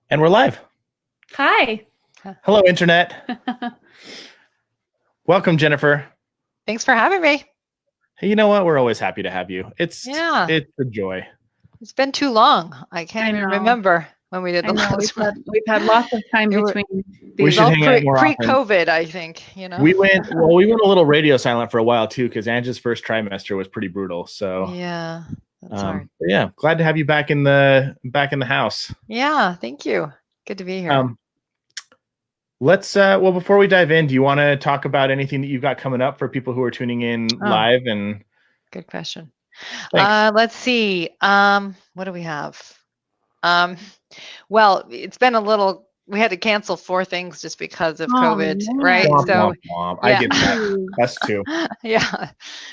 And we're live. Hi. Hello, Internet. Welcome, Jennifer. Thanks for having me. Hey, you know what? We're always happy to have you. It's a joy. It's been too long. I can't even remember when we did the last one. We've had lots of time between. We should hang out more often. Pre-COVID, I think. You know, we went a little radio silent for a while too, because Angie's first trimester was pretty brutal. So yeah, that's hard. Yeah, glad to have you back in the house. Yeah, thank you. Good to be here. Let's before we dive in, do you want to talk about anything that you've got coming up for people who are tuning in live? And good question. Thanks. Let's see. What do we have? Well, it's been a little. We had to cancel 4 things just because of COVID, right? Womp, womp. I get that. Us too. Yeah.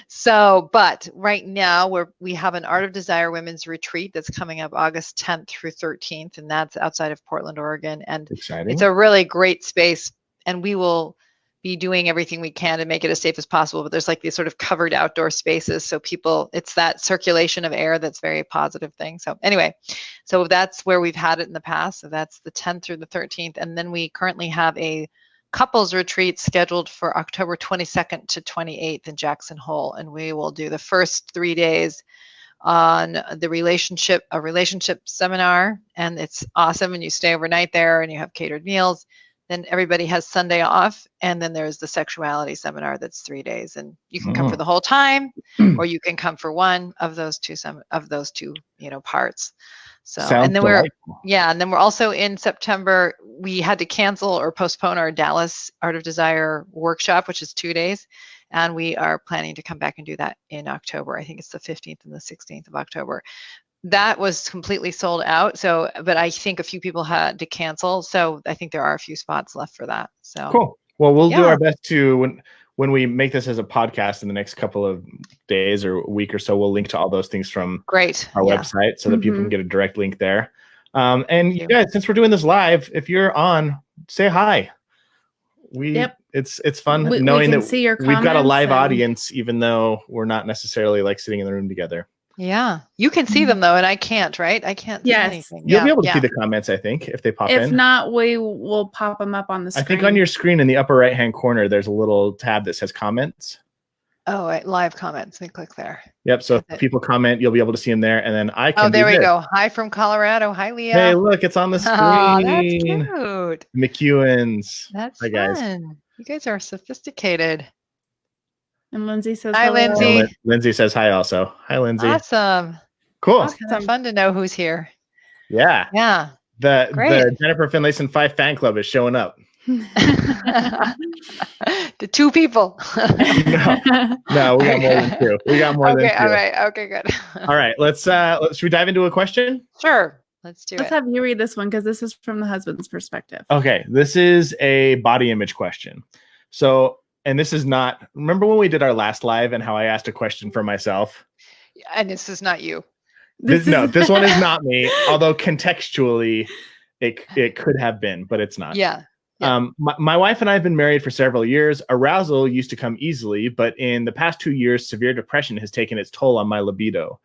So, but right now we have an Art of Desire Women's Retreat that's coming up August 10th through 13th, and that's outside of Portland, Oregon. And exciting. It's a really great space, and we will be doing everything we can to make it as safe as possible. But there's like these sort of covered outdoor spaces, so it's that circulation of air that's very a positive thing. So anyway, so that's where we've had it in the past. So that's the 10th through the 13th, and then we currently have a couples retreat scheduled for October 22nd to 28th in Jackson Hole, and we will do the first 3 days on a relationship seminar, and it's awesome. And you stay overnight there, and you have catered meals. Then everybody has Sunday off, and then there's the sexuality seminar that's 3 days, and you can come for the whole time, or you can come for one of those two parts. So Sounds and then delightful. and then we're also in September. We had to cancel or postpone our Dallas Art of Desire workshop, which is 2 days, and we are planning to come back and do that in October. I think it's the 15th and the 16th of October. That was completely sold out. So, but I think a few people had to cancel. So I think there are a few spots left for that. So cool. Well, we'll do our best to when we make this as a podcast in the next couple of days or week or so, we'll link to all those things from our website so that people can get a direct link there. And you guys, since we're doing this live, if you're on, say hi. It's fun knowing that we've got a live audience, even though we're not necessarily like sitting in the room together. Yeah, you can see them though, and I can't, right? I can't see anything. You'll be able to see the comments, I think, if they pop in. If not, we will pop them up on the screen. I think on your screen in the upper right-hand corner, there's a little tab that says comments. Oh, right. Live comments. We click there. Yep. So if people comment, you'll be able to see them there, and then I can. Oh, there we go. Hi from Colorado. Hi, Leah. Hey, look, it's on the screen. Oh, that's cute. McEwens. That's fun. Guys. You guys are sophisticated. And Lindsay says hi, hello. Lindsay. Lindsay says hi also. Hi, Lindsay. Awesome. Cool. It's fun to know who's here. Yeah. Yeah. The Jennifer Finlayson-Fife fan club is showing up. The 2 people. No, we got more than 2. We got more than 2. All right. Okay, good. All right. Should we dive into a question? Sure. Let's have you read this one because this is from the husband's perspective. Okay. This is a body image question. So, and this is not, remember when we did our last live and how I asked a question for myself? And this is not you. This one is not me, although contextually it could have been, but it's not. Yeah. My wife and I have been married for several years. Arousal used to come easily, but in the past 2 years, severe depression has taken its toll on my libido.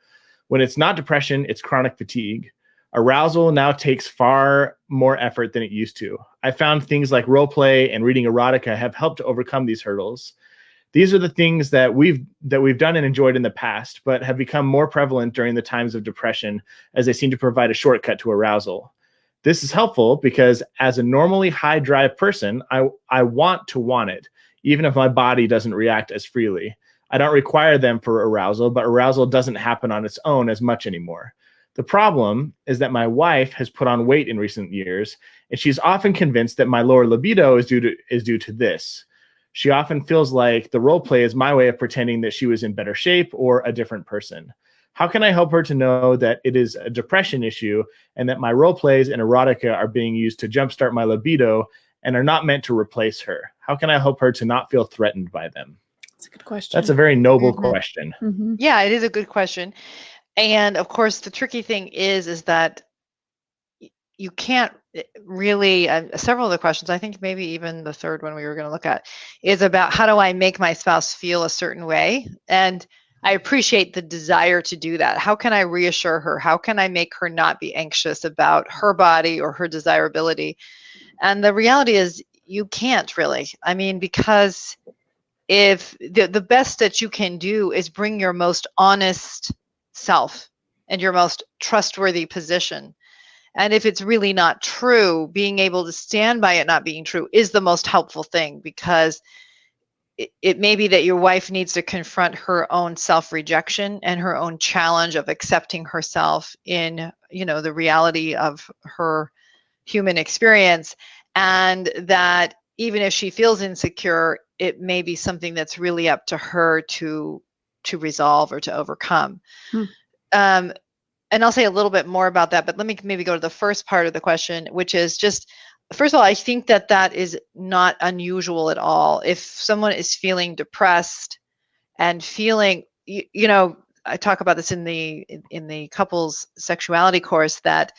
When it's not depression, it's chronic fatigue. Arousal now takes far more effort than it used to. I found things like roleplay and reading erotica have helped to overcome these hurdles. These are the things that we've done and enjoyed in the past, but have become more prevalent during the times of depression as they seem to provide a shortcut to arousal. This is helpful because as a normally high drive person, I want it, even if my body doesn't react as freely. I don't require them for arousal, but arousal doesn't happen on its own as much anymore. The problem is that my wife has put on weight in recent years, and she's often convinced that my lower libido is due to this. She often feels like the role play is my way of pretending that she was in better shape or a different person. How can I help her to know that it is a depression issue and that my role plays and erotica are being used to jumpstart my libido and are not meant to replace her? How can I help her to not feel threatened by them? That's a good question. That's a very noble question. Mm-hmm. Yeah, it is a good question. And of course, the tricky thing is that you can't really, several of the questions, I think maybe even the third one we were going to look at, is about how do I make my spouse feel a certain way? And I appreciate the desire to do that. How can I reassure her? How can I make her not be anxious about her body or her desirability? And the reality is you can't really. I mean, because if the best that you can do is bring your most honest self and your most trustworthy position. And if it's really not true, being able to stand by it not being true is the most helpful thing, because it may be that your wife needs to confront her own self-rejection and her own challenge of accepting herself in, the reality of her human experience. And that even if she feels insecure, it may be something that's really up to her to resolve or to overcome. And I'll say a little bit more about that, but let me maybe go to the first part of the question, which is just, first of all, I think that is not unusual at all. If someone is feeling depressed and feeling, I talk about this in the couples sexuality course, that,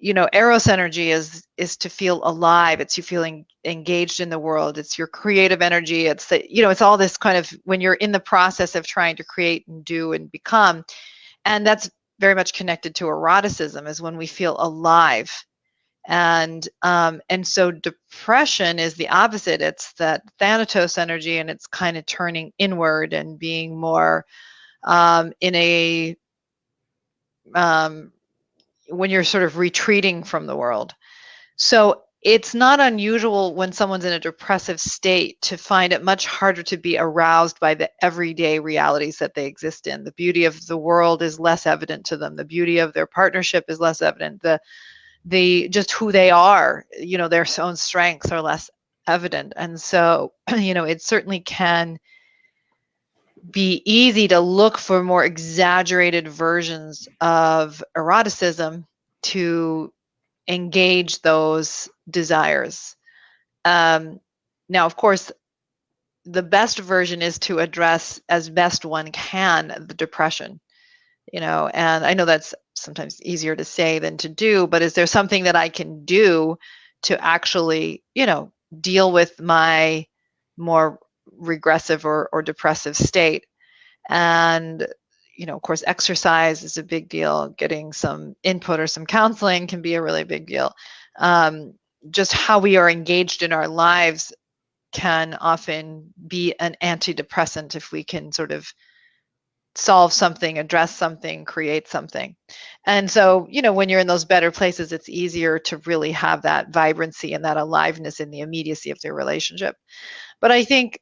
Eros energy is to feel alive. It's you feeling engaged in the world. It's your creative energy. It's that, it's all this kind of, when you're in the process of trying to create and do and become, and that's very much connected to eroticism, is when we feel alive. And so depression is the opposite. It's that Thanatos energy, and it's kind of turning inward and being more in a when you're sort of retreating from the world. So it's not unusual when someone's in a depressive state to find it much harder to be aroused by the everyday realities that they exist in. The beauty of the world is less evident to them. The beauty of their partnership is less evident. The just who they are, their own strengths are less evident. And so, it certainly can be easy to look for more exaggerated versions of eroticism to engage those desires. Now, of course, the best version is to address as best one can the depression, and I know that's sometimes easier to say than to do, but is there something that I can do to actually, deal with my more regressive or depressive state? And of course, exercise is a big deal. Getting some input or some counseling can be a really big deal. Just how we are engaged in our lives can often be an antidepressant if we can sort of solve something, address something, create something. And so, when you're in those better places, it's easier to really have that vibrancy and that aliveness in the immediacy of their relationship. But I think,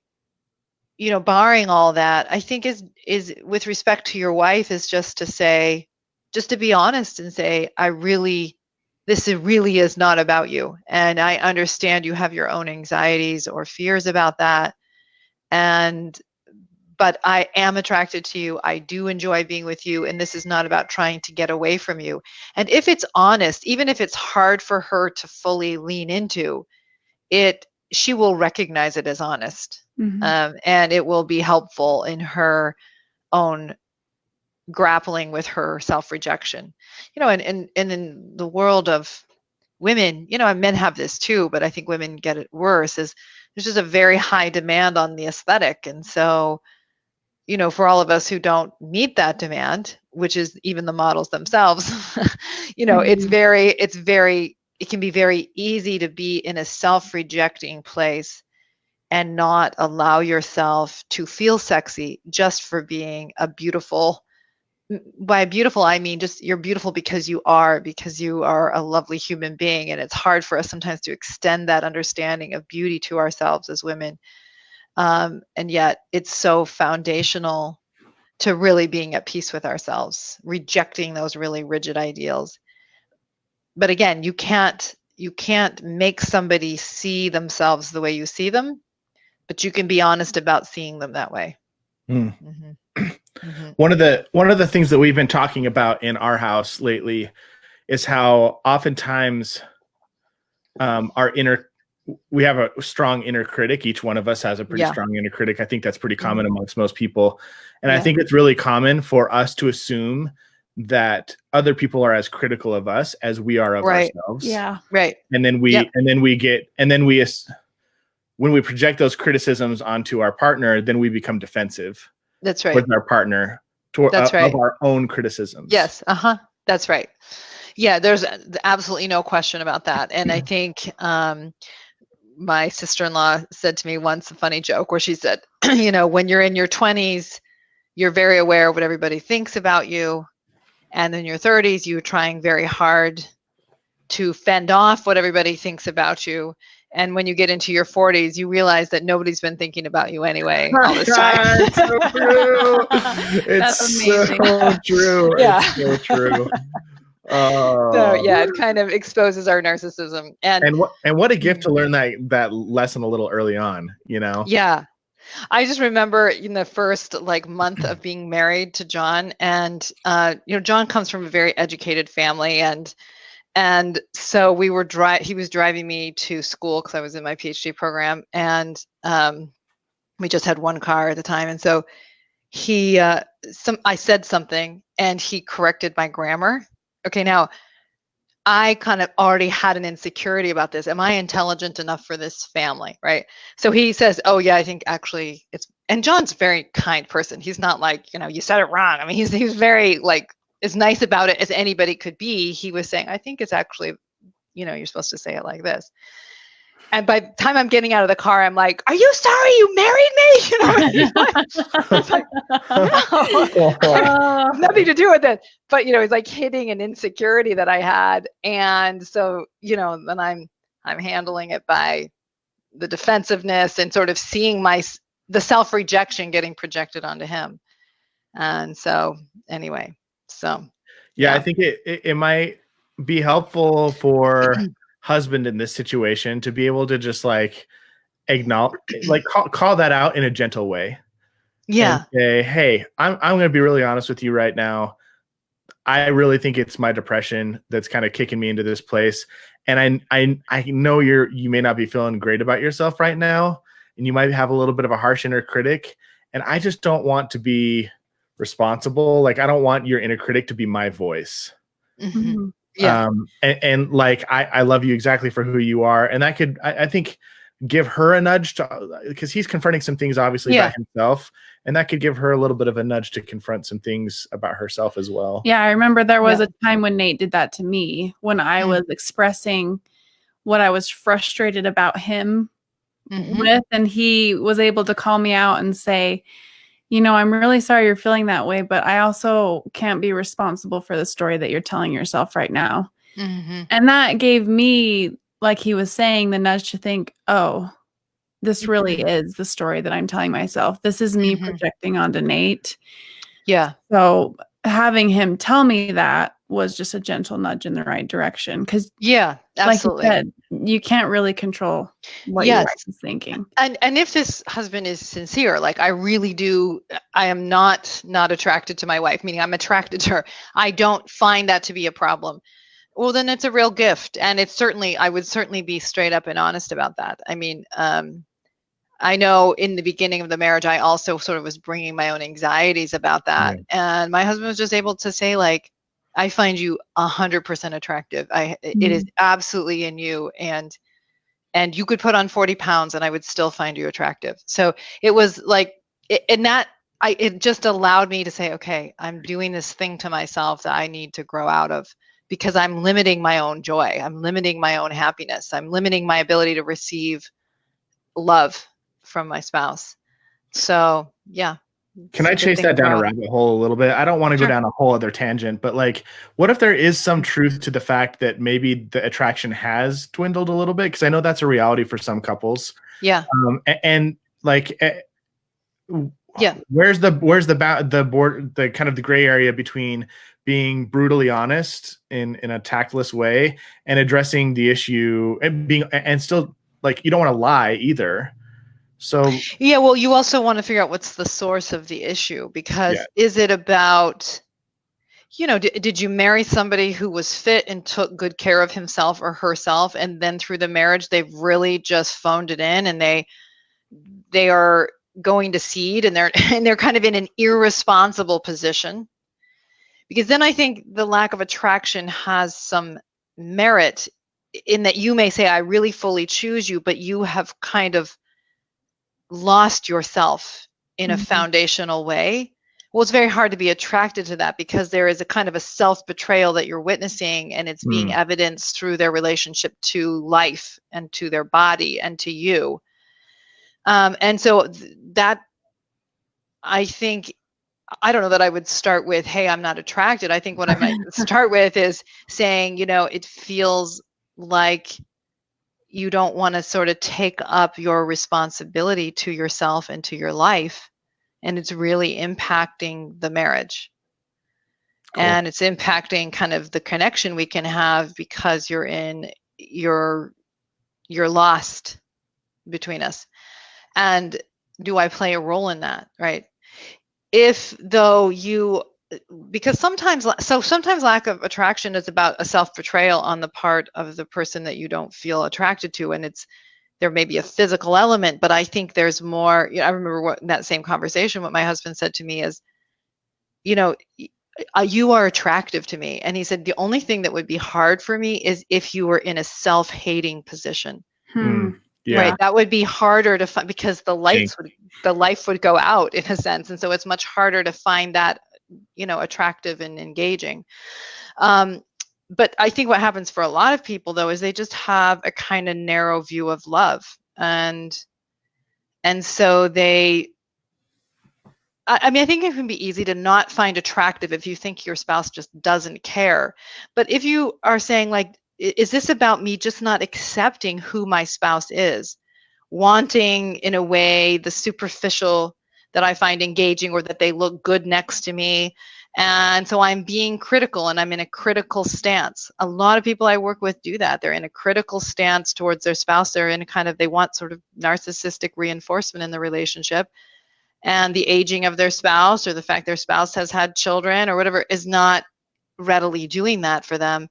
barring all that, I think is with respect to your wife, is just to be honest and say, this really is not about you. And I understand you have your own anxieties or fears about that. But I am attracted to you. I do enjoy being with you. And this is not about trying to get away from you. And if it's honest, even if it's hard for her to fully lean into it, she will recognize it as honest. Mm-hmm. And it will be helpful in her own grappling with her self-rejection. And in the world of women, and men have this too, but I think women get it worse, is there's just a very high demand on the aesthetic. And so, for all of us who don't meet that demand, which is even the models themselves, mm-hmm. It can be very easy to be in a self-rejecting place and not allow yourself to feel sexy just for being a beautiful. By beautiful, I mean just you're beautiful because you are a lovely human being. And it's hard for us sometimes to extend that understanding of beauty to ourselves as women. And yet it's so foundational to really being at peace with ourselves, rejecting those really rigid ideals. But again, you can't make somebody see themselves the way you see them, but you can be honest about seeing them that way. Mm. Mm-hmm. Mm-hmm. One of the things that we've been talking about in our house lately is how oftentimes we have a strong inner critic. Each one of us has a pretty strong inner critic. I think that's pretty common mm-hmm. amongst most people. And I think it's really common for us to assume that other people are as critical of us as we are of ourselves. Yeah. Right. And then when we project those criticisms onto our partner, then we become defensive. That's right. with our partner That's right. of our own criticisms. Yes. That's right. Yeah, there's absolutely no question about that. And I think my sister-in-law said to me once a funny joke where she said, when you're in your 20s, you're very aware of what everybody thinks about you. And in your 30s, you're trying very hard to fend off what everybody thinks about you. And when you get into your 40s, you realize that nobody's been thinking about you anyway all this time. It's so true. That's amazing. So true. Yeah. It's so true. So yeah, it kind of exposes our narcissism. And what a gift to learn that lesson a little early on, Yeah. I just remember in the first month of being married to John, and John comes from a very educated family, and so he was driving me to school because I was in my PhD program, and we just had one car at the time, and so I said something and he corrected my grammar. Okay, now I kind of already had an insecurity about this. Am I intelligent enough for this family, right? So he says, "Oh yeah, I think actually it's." And John's a very kind person. He's not like, you said it wrong. I mean, he's very as nice about it as anybody could be. He was saying, "I think it's actually, you're supposed to say it like this." And by the time I'm getting out of the car, I'm like, "Are you sorry you married me?" It's like, no, nothing to do with it. But it's hitting an insecurity that I had, and so then I'm handling it by the defensiveness and sort of seeing the self-rejection getting projected onto him. And so anyway, yeah. I think it might be helpful for husband in this situation to be able to just acknowledge, call that out in a gentle way. Yeah. And say, "Hey, I'm going to be really honest with you right now. I really think it's my depression that's kind of kicking me into this place. And I know you may not be feeling great about yourself right now, and you might have a little bit of a harsh inner critic. And I just don't want to be responsible. I don't want your inner critic to be my voice." Mm-hmm. Yeah. I love you exactly for who you are. And that could, I think, give her a nudge because he's confronting some things obviously about himself. And that could give her a little bit of a nudge to confront some things about herself as well. Yeah. I remember there was a time when Nate did that to me when I was expressing what I was frustrated about him with. And he was able to call me out and say, "I'm really sorry you're feeling that way, but I also can't be responsible for the story that you're telling yourself right now." Mm-hmm. And that gave me, like he was saying, the nudge to think, oh, this really is the story that I'm telling myself. This is me projecting onto Nate. Yeah. So having him tell me that was just a gentle nudge in the right direction. Because absolutely. Like you said, you can't really control what your wife is thinking. And if this husband is sincere, I really do, I am not attracted to my wife, meaning I'm attracted to her. I don't find that to be a problem. Well, then it's a real gift. And I would certainly be straight up and honest about that. I mean, I know in the beginning of the marriage, I also sort of was bringing my own anxieties about that. Yeah. And my husband was just able to say, "I find you 100% attractive. It is absolutely in you. And you could put on 40 pounds and I would still find you attractive." So it was it just allowed me to say, okay, I'm doing this thing to myself that I need to grow out of because I'm limiting my own joy. I'm limiting my own happiness. I'm limiting my ability to receive love from my spouse. So yeah. Can I chase that down a rabbit hole a little bit? I don't want to go down a whole other tangent, but what if there is some truth to the fact that maybe the attraction has dwindled a little bit? Because I know that's a reality for some couples. Yeah. Where's the board, the kind of the gray area between being brutally honest in a tactless way and addressing the issue and still you don't want to lie either. So yeah, well, you also want to figure out what's the source of the issue, because is it about, did you marry somebody who was fit and took good care of himself or herself, and then through the marriage they've really just phoned it in and they are going to seed and they're kind of in an irresponsible position? Because then I think the lack of attraction has some merit in that you may say, "I really fully choose you," but you have kind of lost yourself in a foundational way, well, it's very hard to be attracted to that because there is a kind of a self-betrayal that you're witnessing, and it's being evidenced through their relationship to life and to their body and to you. And so that, I think, I don't know that I would start with, hey, I'm not attracted. I think what I might start with is saying, it feels like you don't want to sort of take up your responsibility to yourself and to your life. And it's really impacting the marriage. Cool. And it's impacting kind of the connection we can have because you're lost between us. And do I play a role in that? Right. Because sometimes lack of attraction is about a self-betrayal on the part of the person that you don't feel attracted to. And there may be a physical element, but I think there's more. I remember in that same conversation, what my husband said to me is, you are attractive to me. And he said, the only thing that would be hard for me is if you were in a self-hating position. Yeah. Right. That would be harder to find because the life would go out in a sense. And so it's much harder to find that, attractive and engaging. But I think what happens for a lot of people, though, is they just have a kind of narrow view of love. And so I think it can be easy to not find attractive if you think your spouse just doesn't care. But if you are saying, like, is this about me just not accepting who my spouse is, wanting, in a way, the superficial that I find engaging or that they look good next to me? And so I'm being critical and I'm in a critical stance. A lot of people I work with do that. They're in a critical stance towards their spouse. They're in they want sort of narcissistic reinforcement in the relationship. And the aging of their spouse or the fact their spouse has had children or whatever is not readily doing that for them.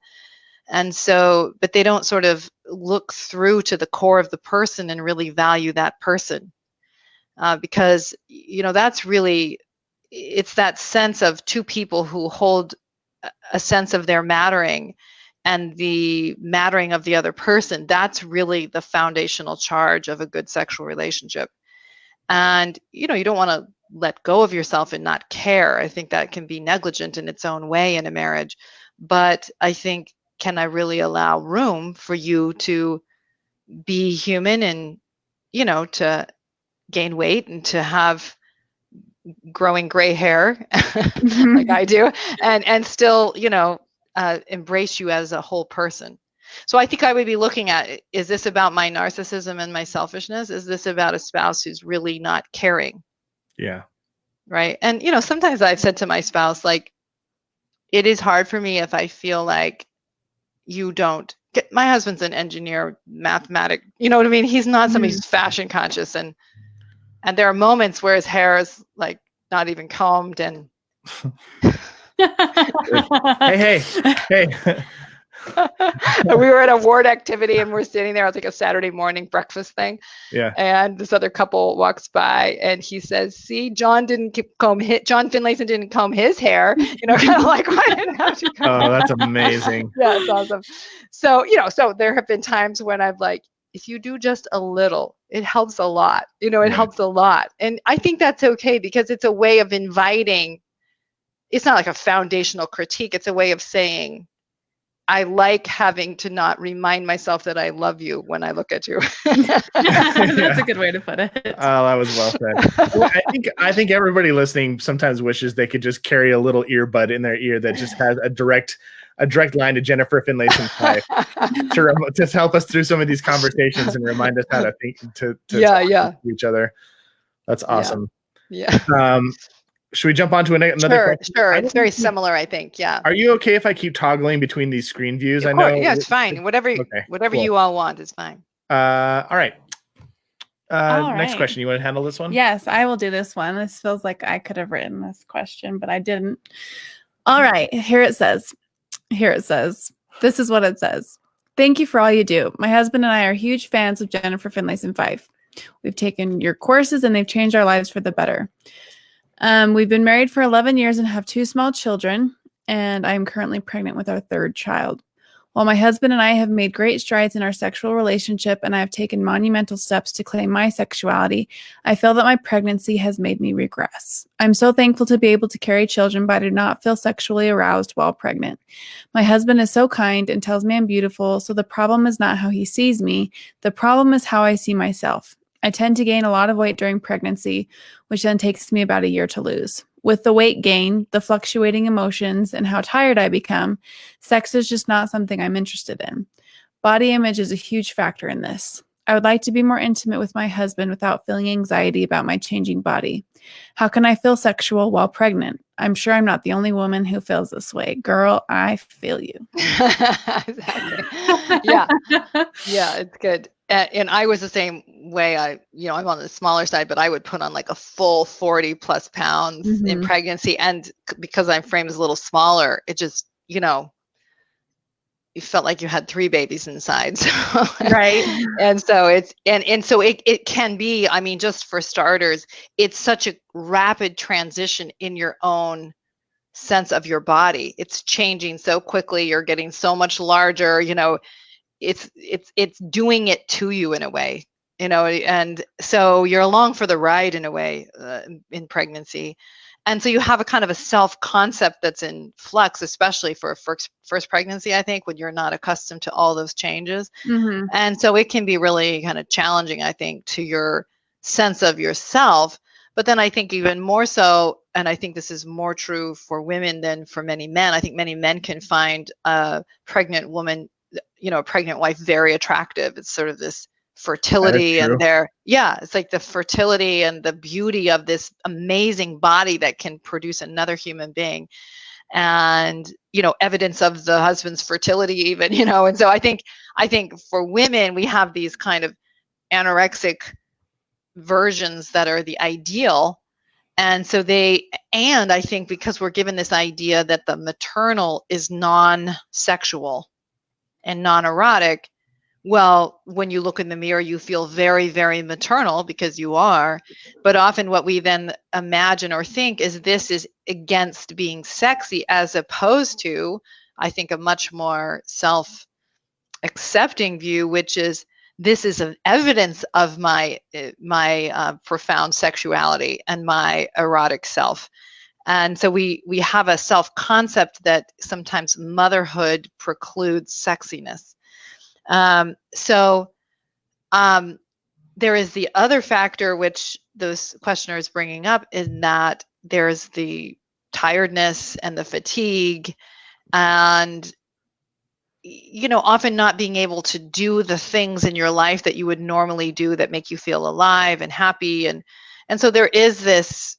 And so, but they don't sort of look through to the core of the person and really value that person. Because, that's really, it's that sense of two people who hold a sense of their mattering and the mattering of the other person. That's really the foundational charge of a good sexual relationship. And, you don't want to let go of yourself and not care. I think that can be negligent in its own way in a marriage. But I think, can I really allow room for you to be human and, to gain weight and to have growing gray hair like I do and still, embrace you as a whole person. So I think I would be looking at, is this about my narcissism and my selfishness? Is this about a spouse who's really not caring? Yeah. Right. And, sometimes I've said to my spouse, like, it is hard for me if I feel like you don't get, my husband's an engineer, mathematic, you know what I mean? He's not somebody who's fashion conscious. And there are moments where his hair is like not even combed and hey. We were at a ward activity and we're sitting there. It was like a Saturday morning breakfast thing. Yeah. And this other couple walks by and he says, see, John Finlayson didn't comb his hair, kind of like, why didn't have to comb Oh, that's amazing. Yeah, it's awesome. So, so there have been times when I'm like, if you do just a little, it helps a lot, it helps a lot. And I think that's okay because it's a way of inviting, it's not like a foundational critique. It's a way of saying, I like having to not remind myself that I love you when I look at you. That's a good way to put it. Oh, that was well said. Well, I think everybody listening sometimes wishes they could just carry a little earbud in their ear that just has a direct line to Jennifer Finlayson-Fife to help us through some of these conversations and remind us how to think to talk to each other. That's awesome. Yeah. Should we jump on to another question? Sure. It's very similar, I think. Yeah. Are you okay if I keep toggling between these screen views? I know. Yeah, it's fine. Whatever cool. you all want is fine. All right. All Next right. question. You want to handle this one? Yes, I will do this one. This feels like I could have written this question, but I didn't. All right. Here it says. This is what it says. Thank you for all you do. My husband and I are huge fans of Jennifer Finlayson-Fife. We've taken your courses and they've changed our lives for the better. We've been married for 11 years and have 2 small children, and I'm currently pregnant with our 3rd child. While my husband and I have made great strides in our sexual relationship and I have taken monumental steps to claim my sexuality, I feel that my pregnancy has made me regress. I'm so thankful to be able to carry children, but I do not feel sexually aroused while pregnant. My husband is so kind and tells me I'm beautiful, so the problem is not how he sees me. The problem is how I see myself. I tend to gain a lot of weight during pregnancy, which then takes me about a year to lose. With the weight gain, the fluctuating emotions, and how tired I become, sex is just not something I'm interested in. Body image is a huge factor in this. I would like to be more intimate with my husband without feeling anxiety about my changing body. How can I feel sexual while pregnant? I'm sure I'm not the only woman who feels this way. Girl, I feel you. Exactly. Yeah. Yeah, it's good. And I was the same way. I'm on the smaller side, but I would put on like a full 40 plus pounds in pregnancy. And because I'm framed as a little smaller, it just, you felt like you had 3 babies inside. So, right. And so it can be, I mean, just for starters, it's such a rapid transition in your own sense of your body. It's changing so quickly. You're getting so much larger, it's doing it to you in a way, and so you're along for the ride in a way in pregnancy. And so you have a kind of a self-concept that's in flux, especially for a first pregnancy, I think, when you're not accustomed to all those changes. And so it can be really kind of challenging, I think, to your sense of yourself. But then I think even more so, and I think this is more true for women than for many men, I think many men can find a pregnant woman, a pregnant wife, very attractive. It's sort of this fertility and it's like the fertility and the beauty of this amazing body that can produce another human being, and evidence of the husband's fertility even, and so I think for women we have these kind of anorexic versions that are the ideal. And so I think because we're given this idea that the maternal is non-sexual and non-erotic, well, when you look in the mirror, you feel very, very maternal because you are. But often what we then imagine or think is this is against being sexy, as opposed to, I think, a much more self-accepting view, which is this is an evidence of my profound sexuality and my erotic self. And so we have a self-concept that sometimes motherhood precludes sexiness. There is the other factor, which those questioners bringing up, in that there's the tiredness and the fatigue, and often not being able to do the things in your life that you would normally do that make you feel alive and happy, and so there is this,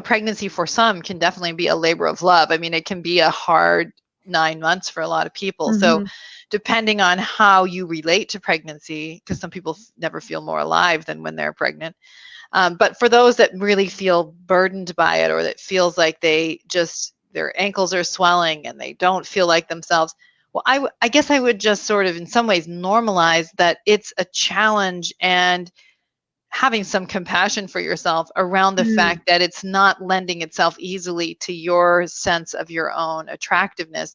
pregnancy for some can definitely be a labor of love. I mean, it can be a hard 9 months for a lot of people. So depending on how you relate to pregnancy, because some people never feel more alive than when they're pregnant. But for those that really feel burdened by it, or that feels like their ankles are swelling and they don't feel like themselves, well, I guess I would just sort of in some ways normalize that it's a challenge, and having some compassion for yourself around the fact that it's not lending itself easily to your sense of your own attractiveness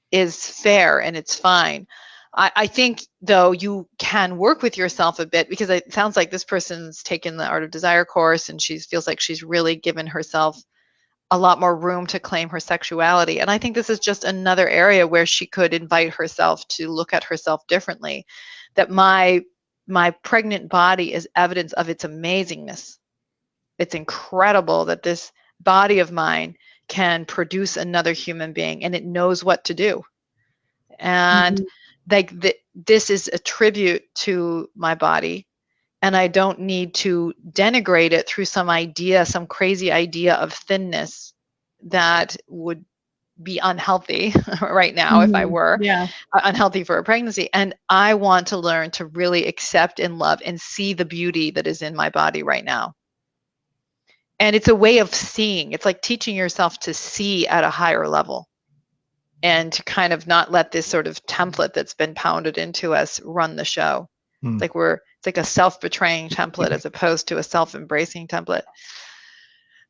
is fair, and it's fine. I think, though, you can work with yourself a bit, because it sounds like this person's taken the Art of Desire course, and she feels like she's really given herself a lot more room to claim her sexuality. And I think this is just another area where she could invite herself to look at herself differently, that my pregnant body is evidence of its amazingness. It's incredible that this body of mine can produce another human being, and it knows what to do. And this is a tribute to my body, and I don't need to denigrate it through some crazy idea of thinness that would be unhealthy right now if I were unhealthy for a pregnancy. And I want to learn to really accept and love and see the beauty that is in my body right now. And it's a way of seeing. It's like teaching yourself to see at a higher level, and to kind of not let this sort of template that's been pounded into us run the show. It's like a self-betraying template as opposed to a self-embracing template.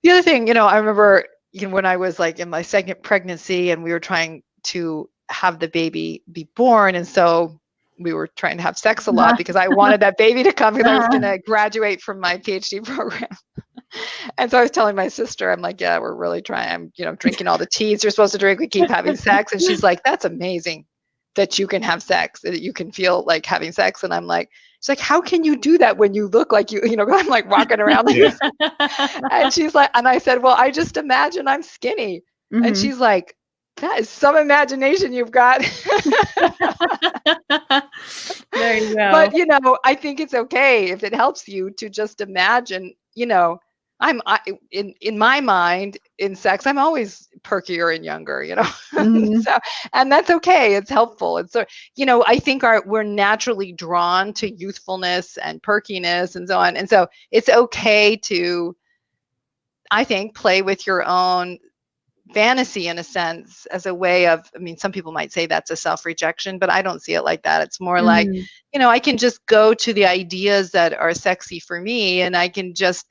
The other thing, I remember when I was like in my second pregnancy, and we were trying to have the baby be born. And so we were trying to have sex a lot because I wanted that baby to come because I was going to graduate from my PhD program. And so I was telling my sister, I'm like, yeah, we're really trying. I'm, drinking all the teas you're supposed to drink. We keep having sex. And she's like, that's amazing that you can have sex, that you can feel like having sex. And I'm like, she's like, how can you do that when you look like I'm like walking around like this. And she's like, and I said, well, I just imagine I'm skinny. Mm-hmm. And she's like, that is some imagination you've got. There you go. But, I think it's okay if it helps you to just imagine, in my mind in sex, I'm always perkier and younger, Mm-hmm. So, and that's okay. It's helpful. It's, I think we're naturally drawn to youthfulness and perkiness and so on. And so it's okay to, I think, play with your own fantasy in a sense as a way of, some people might say that's a self-rejection, but I don't see it like that. It's more like, I can just go to the ideas that are sexy for me, and I can just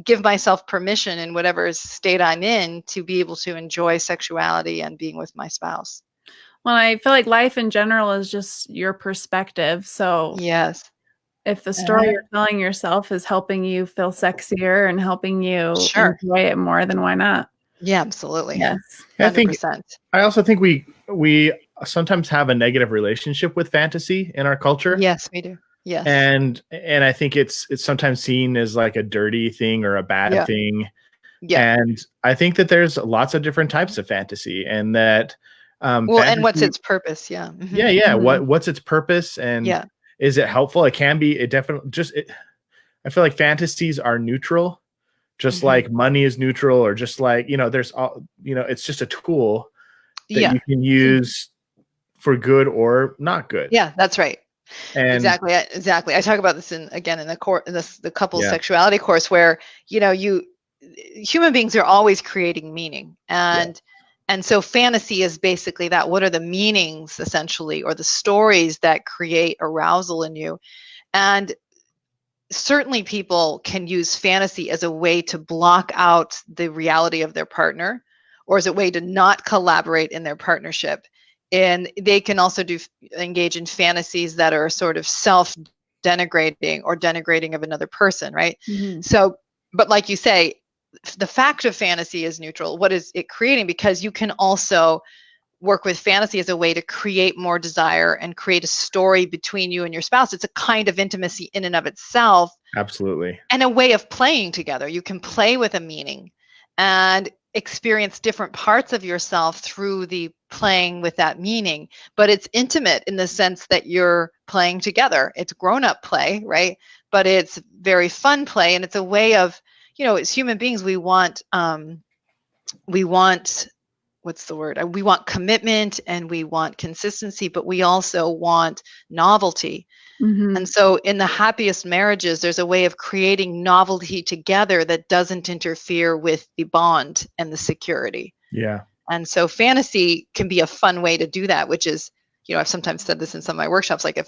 give myself permission in whatever state I'm in to be able to enjoy sexuality and being with my spouse. Well, I feel like life in general is just your perspective. So yes, if the story you're telling yourself is helping you feel sexier and helping you enjoy it more, then why not? Yeah, absolutely. Yes. 100%. I also think we sometimes have a negative relationship with fantasy in our culture. Yes, we do. Yes. And I think it's sometimes seen as like a dirty thing or a bad thing. Yeah. And I think that there's lots of different types of fantasy, and that fantasy, and what's its purpose? Yeah. Mm-hmm. Yeah. Mm-hmm. What's its purpose, and is it helpful? It can be. It definitely I feel like fantasies are neutral, just like money is neutral, or just like, there's all, it's just a tool that you can use for good or not good. Yeah, that's right. And exactly. I talk about this in the couples sexuality course, where human beings are always creating meaning, and so fantasy is basically that. What are the meanings, essentially, or the stories that create arousal in you? And certainly people can use fantasy as a way to block out the reality of their partner, or as a way to not collaborate in their partnership. And they can also engage in fantasies that are sort of self-denigrating or denigrating of another person, right? Mm-hmm. So, but like you say, the fact of fantasy is neutral. What is it creating? Because you can also work with fantasy as a way to create more desire and create a story between you and your spouse. It's a kind of intimacy in and of itself. Absolutely. And a way of playing together. You can play with a meaning and experience different parts of yourself through the playing with that meaning, but it's intimate in the sense that you're playing together. It's grown-up play, right? But it's very fun play, and it's a way of, as human beings, we want what's the word? We want commitment and we want consistency, but we also want novelty. Mm-hmm. And so in the happiest marriages, there's a way of creating novelty together that doesn't interfere with the bond and the security. Yeah. And so fantasy can be a fun way to do that, which is, I've sometimes said this in some of my workshops, like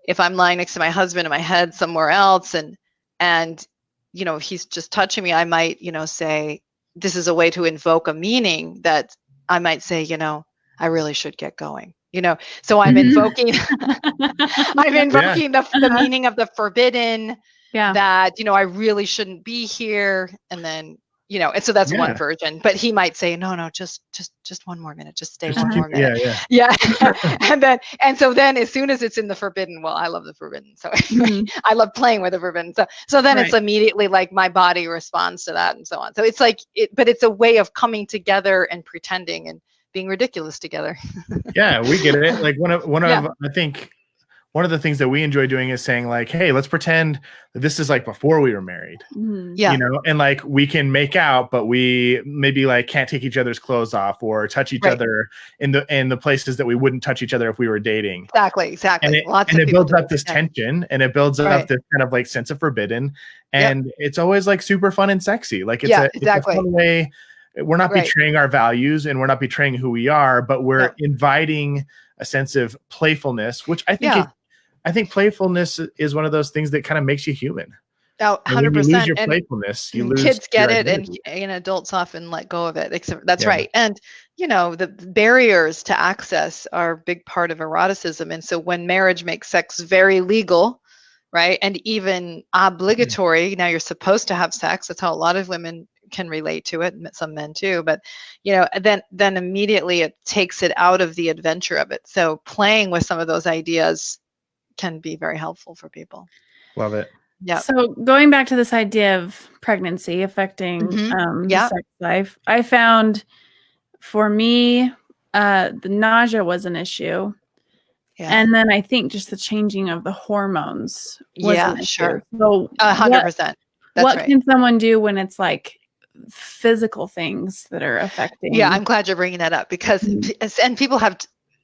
if I'm lying next to my husband and my head somewhere else and he's just touching me, I might, say, this is a way to invoke a meaning that I might say, I really should get going. So I'm invoking, the meaning of the forbidden, that, I really shouldn't be here. And then, and so that's one version, but he might say, no, just 1 more minute, just stay one more minute. Yeah. and so then as soon as it's in the forbidden, well, I love the forbidden. So I love playing with the forbidden. So then it's immediately like my body responds to that and so on. So it's like, but it's a way of coming together and pretending and being ridiculous together. Yeah, we get it. Like I think one of the things that we enjoy doing is saying like, hey, let's pretend that this is like before we were married. Mm-hmm. Yeah. And like we can make out, but we maybe like can't take each other's clothes off or touch each other in the places that we wouldn't touch each other if we were dating. Exactly. And it builds up this tension, and it builds up this kind of like sense of forbidden. And it's always like super fun and sexy. Like it's a fun way. We're not betraying our values, and we're not betraying who we are, but we're inviting a sense of playfulness, which I think playfulness is one of those things that kind of makes you human. Oh, And when you lose 100%. your And playfulness, you lose kids get your it, and identity. adults often let go of it. That's Yeah. right. And the barriers to access are a big part of eroticism. And so when marriage makes sex very legal, right, and even obligatory, now you're supposed to have sex. That's how a lot of women can relate to it, and some men too. But then immediately it takes it out of the adventure of it. So playing with some of those ideas can be very helpful for people. Love it. Yeah. So going back to this idea of pregnancy affecting the sex life, I found for me, the nausea was an issue. Yeah. And then I think just the changing of the hormones was an issue. Sure. So 100%. What can someone do when it's like physical things that are affecting? Yeah, I'm glad you're bringing that up because, and people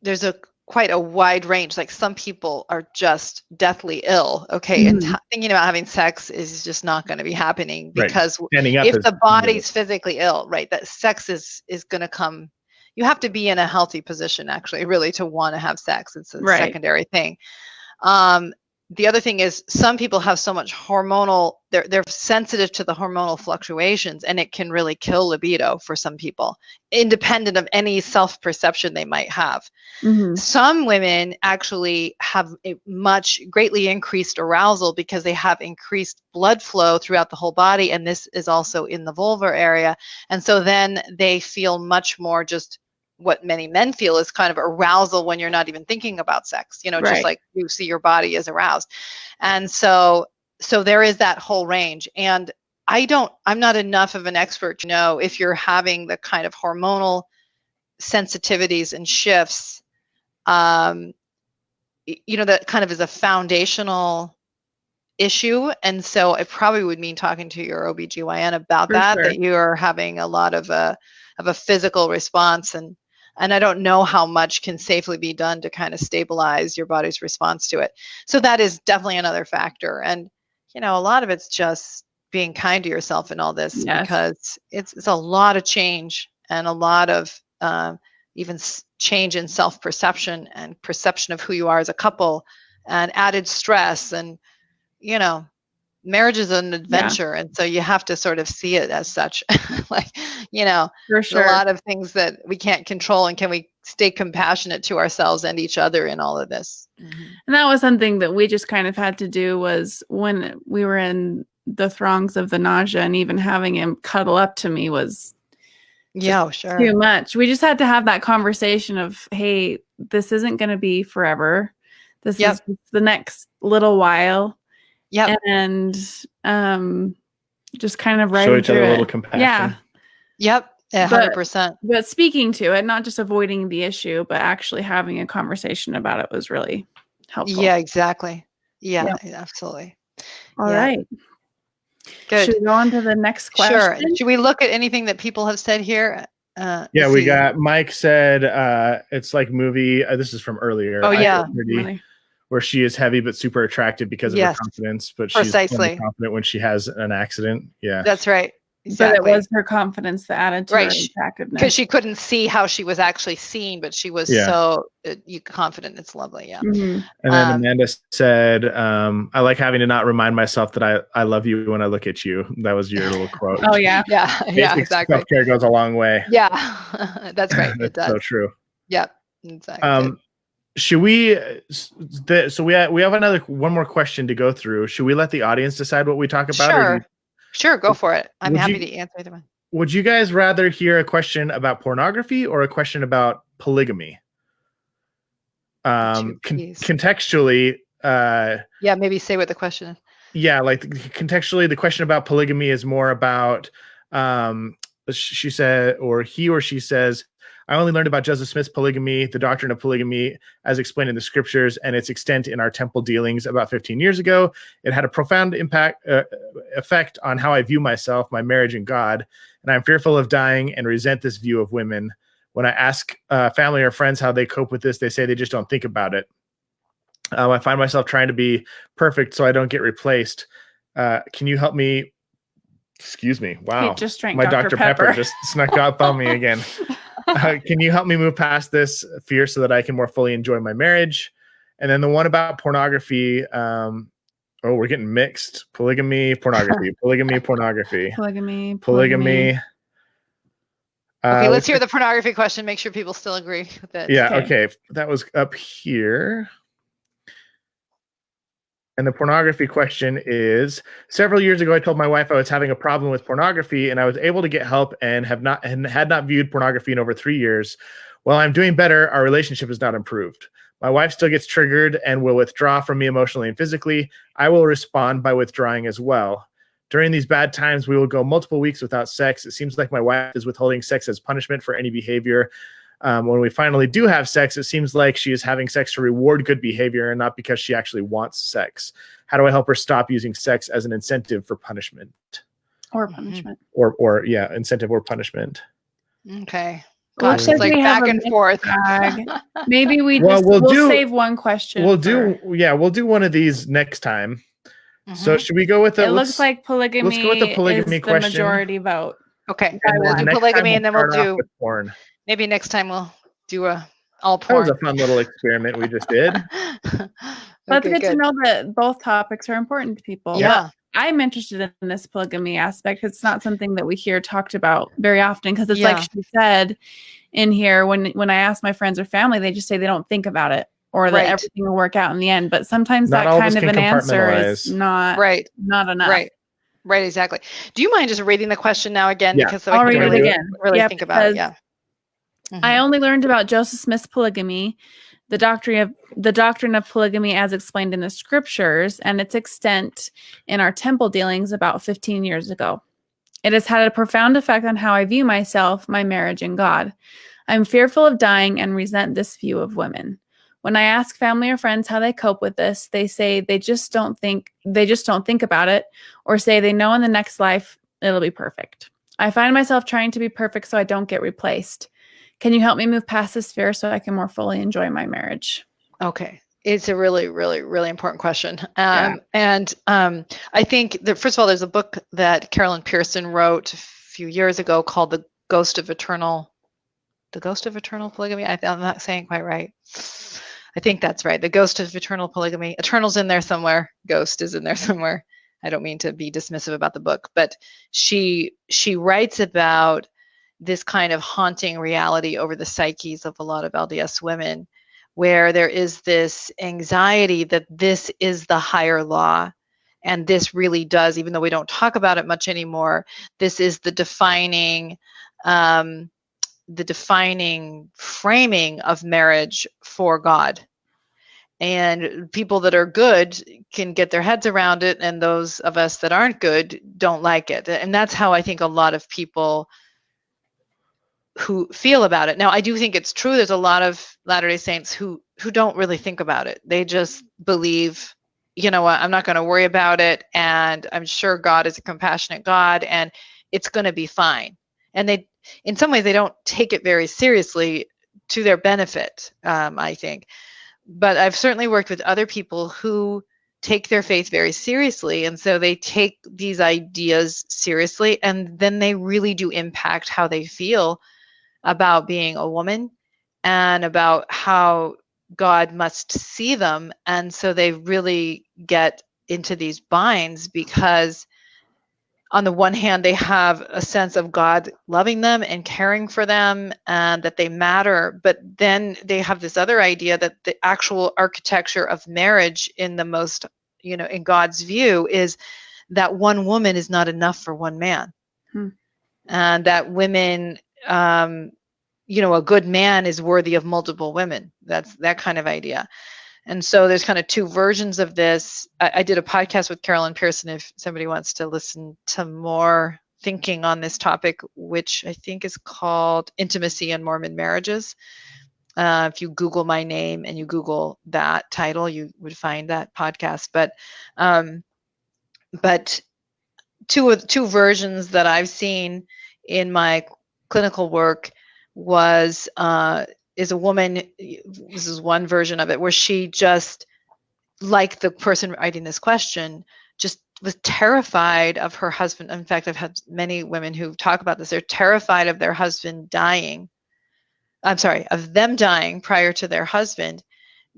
there's quite a wide range. Like some people are just deathly ill. Okay. And thinking about having sex is just not going to be happening because if the body's physically ill, right, that sex is going to come. You have to be in a healthy position actually, really, to want to have sex. It's a secondary thing. The other thing is some people have so much hormonal, they're sensitive to the hormonal fluctuations, and it can really kill libido for some people, independent of any self-perception they might have. Some women actually have a greatly increased arousal because they have increased blood flow throughout the whole body, and this is also in the vulvar area. And so then they feel much more just what many men feel is kind of arousal when you're not even thinking about sex, just like you see your body is aroused. And so there is that whole range. And I'm not enough of an expert to know if you're having the kind of hormonal sensitivities and shifts, that kind of is a foundational issue. And so it probably would mean talking to your OBGYN about that you're having a lot of a physical response. And I don't know how much can safely be done to kind of stabilize your body's response to it. So that is definitely another factor. And, a lot of it's just being kind to yourself in all this because it's a lot of change and a lot of even change in self-perception and perception of who you are as a couple and added stress. And, marriage is an adventure. And so you have to sort of see it as such, like, For sure. a lot of things that we can't control, and can we stay compassionate to ourselves and each other in all of this? And that was something that we just kind of had to do was when we were in the throngs of the nausea, and even having him cuddle up to me was too much. We just had to have that conversation of, hey, this isn't going to be forever. This is the next little while. And just kind of show each other a little compassion. 100%. But speaking to it, not just avoiding the issue, but actually having a conversation about it was really helpful. Yeah, exactly. Yeah, absolutely. All right. Good. Should we go on to the next question? Sure. Should we look at anything that people have said here? We got Mike said it's like movie. This is from earlier. Oh, yeah. Where she is heavy but super attractive because of her confidence, but she's only confident when she has an accident. Yeah, that's right. Exactly. But it was her confidence that added to her attractiveness. Because she couldn't see how she was actually seen, but she was so confident. It's lovely. Yeah. And then Amanda said, I like having to not remind myself that I love you when I look at you. That was your little quote. Oh, yeah. Yeah, exactly. Self-care goes a long way. Yeah, that's right. It does. So true. Yep, exactly. Should we? So we have one more question to go through. Should we let the audience decide what we talk about? Sure, go for it. I'm happy to answer either one. Would you guys rather hear a question about pornography or a question about polygamy? Contextually. Maybe say what the question is. Yeah, like contextually, the question about polygamy is more about. She said, or he or she says, I only learned about Joseph Smith's polygamy, the doctrine of polygamy, as explained in the scriptures, and its extent in our temple dealings about 15 years ago. It had a profound effect on how I view myself, my marriage, and God. And I'm fearful of dying and resent this view of women. When I ask family or friends how they cope with this, they say they just don't think about it. I find myself trying to be perfect so I don't get replaced. Can you help me? Excuse me. Wow. He just drank my Dr. Pepper just snuck up on me again. Can you help me move past this fear so that I can more fully enjoy my marriage? And then the one about pornography, Oh, we're getting mixed. Polygamy, pornography. Polygamy, pornography. Polygamy. Okay, let's hear the pornography question. Make sure people still agree with it. Yeah, okay. That was up here. And the pornography question is, several years ago, I told my wife I was having a problem with pornography, and I was able to get help and had not viewed pornography in over 3 years. While I'm doing better, our relationship has not improved. My wife still gets triggered and will withdraw from me emotionally and physically. I will respond by withdrawing as well. During these bad times, we will go multiple weeks without sex. It seems like my wife is withholding sex as punishment for any behavior. When we finally do have sex, it seems like she is having sex to reward good behavior and not because she actually wants sex. How do I help her stop using sex as an incentive for punishment? Or punishment. Or incentive or punishment. Okay. Gosh, it's like back and forth. Maybe we'll save one question. We'll do one of these next time. So should we go with the? It looks like polygamy. Let's go with the polygamy question. The majority vote. Okay, we'll do polygamy, and then we'll do porn. Maybe next time we'll do all porn. That was a fun little experiment we just did. But it's good to know that both topics are important to people. Yeah. I'm interested in this polygamy aspect. It's not something that we hear talked about very often because it's like she said in here, when I ask my friends or family, they just say they don't think about it or that everything will work out in the end. But sometimes that kind of an answer is not enough. Right, exactly. Do you mind just reading the question now again? Yeah. Because so I can really think about it. Yeah. I only learned about Joseph Smith's polygamy, the doctrine of polygamy as explained in the scriptures, and its extent in our temple dealings about 15 years ago. It has had a profound effect on how I view myself, my marriage, and God. I'm fearful of dying and resent this view of women. When I ask family or friends how they cope with this, they say they just don't think about it, or say they know in the next life it'll be perfect. I find myself trying to be perfect so I don't get replaced. Can you help me move past this fear so I can more fully enjoy my marriage? Okay. It's a really, really, really important question. And I think that, first of all, there's a book that Carolyn Pearson wrote a few years ago called The Ghost of Eternal Polygamy. I'm not saying it quite right. I think that's right. The Ghost of Eternal Polygamy. Eternal's in there somewhere. Ghost is in there somewhere. I don't mean to be dismissive about the book, but she writes about this kind of haunting reality over the psyches of a lot of LDS women, where there is this anxiety that this is the higher law. And this really does, even though we don't talk about it much anymore, this is the defining framing of marriage for God. And people that are good can get their heads around it, and those of us that aren't good don't like it. And that's how I think a lot of people who feel about it. Now, I do think it's true. There's a lot of Latter-day Saints who don't really think about it. They just believe, you know what, I'm not going to worry about it, and I'm sure God is a compassionate God, and it's going to be fine. And they, in some ways, they don't take it very seriously to their benefit, I think. But I've certainly worked with other people who take their faith very seriously, and so they take these ideas seriously, and then they really do impact how they feel about being a woman and about how God must see them. And so they really get into these binds because on the one hand, they have a sense of God loving them and caring for them and that they matter. But then they have this other idea that the actual architecture of marriage in the most, in God's view, is that one woman is not enough for one man. And that women, a good man is worthy of multiple women. That's that kind of idea. And so there's kind of two versions of this. I did a podcast with Carolyn Pearson, if somebody wants to listen to more thinking on this topic, which I think is called Intimacy in Mormon Marriages. If you Google my name and you Google that title, you would find that podcast. But two versions that I've seen in my clinical work is a woman, this is one version of it, where she just, like the person writing this question, just was terrified of her husband. In fact, I've had many women who talk about this. They're terrified of their husband dying. I'm sorry, of them dying prior to their husband,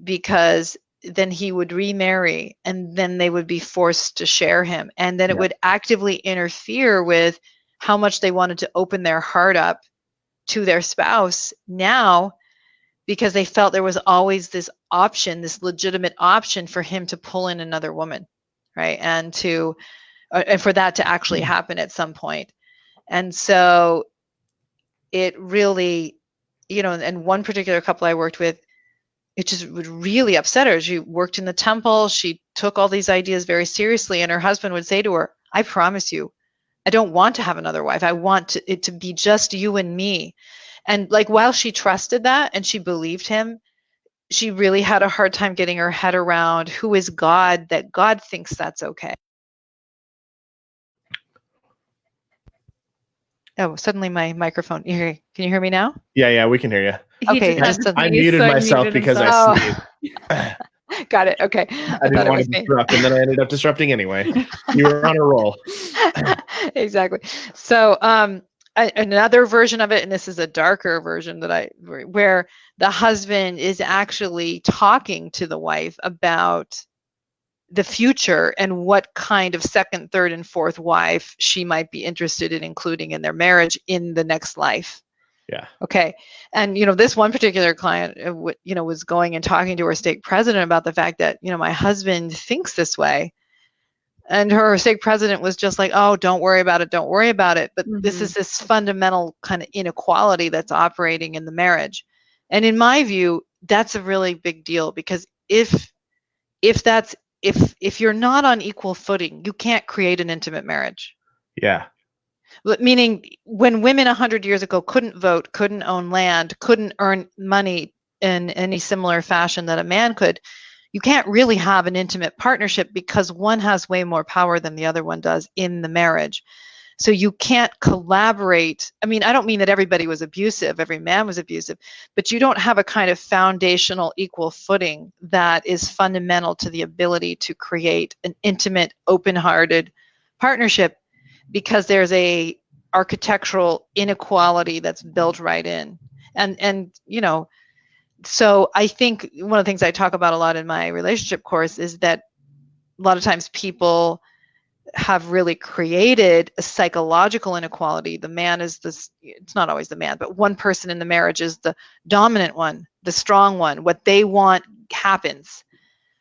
because then he would remarry, and then they would be forced to share him. And then it would actively interfere with how much they wanted to open their heart up to their spouse now, because they felt there was always this option, this legitimate option for him to pull in another woman, right? And for that to actually happen at some point. And so it really, and one particular couple I worked with, it just would really upset her. She worked in the temple. She took all these ideas very seriously. And her husband would say to her, I promise you, I don't want to have another wife. I want it to be just you and me. And like, while she trusted that and she believed him, she really had a hard time getting her head around who is God, that God thinks that's okay. Oh, suddenly my microphone. Can you hear me now? Yeah, we can hear you. Okay, I muted myself because I sneezed. Got it. Okay. I didn't want to disrupt, and then I ended up disrupting anyway. You were on a roll. Exactly. So another version of it, and this is a darker version where the husband is actually talking to the wife about the future and what kind of second, third, and fourth wife she might be interested in including in their marriage in the next life. Yeah. Okay. And, this one particular client, was going and talking to her stake president about the fact that, my husband thinks this way. And her stake president was just like, oh, don't worry about it. Don't worry about it. But this is this fundamental kind of inequality that's operating in the marriage. And in my view, that's a really big deal, because if you're not on equal footing, you can't create an intimate marriage. Yeah. Meaning, when women 100 years ago couldn't vote, couldn't own land, couldn't earn money in any similar fashion that a man could, you can't really have an intimate partnership, because one has way more power than the other one does in the marriage. So you can't collaborate. I mean, I don't mean that everybody was abusive, every man was abusive, but you don't have a kind of foundational equal footing that is fundamental to the ability to create an intimate, open-hearted partnership, because there's a architectural inequality that's built right in. And so I think one of the things I talk about a lot in my relationship course is that a lot of times people have really created a psychological inequality. The man is it's not always the man, but one person in the marriage is the dominant one, the strong one. What they want happens,